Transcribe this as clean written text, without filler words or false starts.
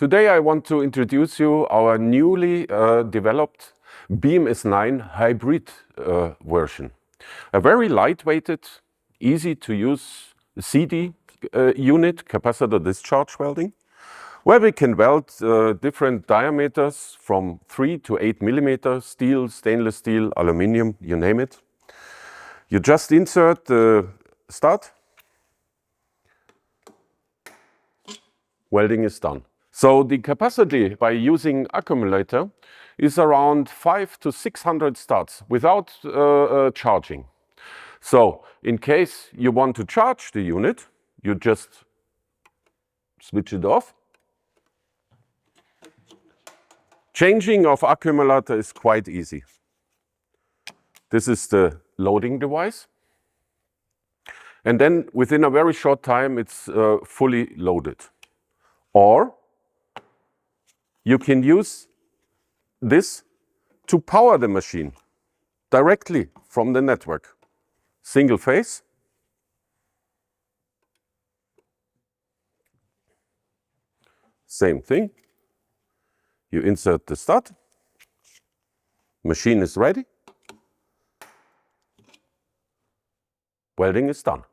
Today I want to introduce you our newly developed BMS-9 hybrid version. A very lightweighted, easy to use CD unit, capacitor discharge welding, where we can weld different diameters from 3 to 8 millimeters, steel, stainless steel, aluminium, you name it. You just insert the stud. Welding is done. So the capacity by using accumulator is around 500 to 600 studs without charging. So in case you want to charge the unit, you just switch it off. Changing of accumulator is quite easy. This is the loading device. And then within a very short time it's fully loaded. Or you can use this to power the machine directly from the network. Single phase. Same thing. You insert the stud. Machine is ready. Welding is done.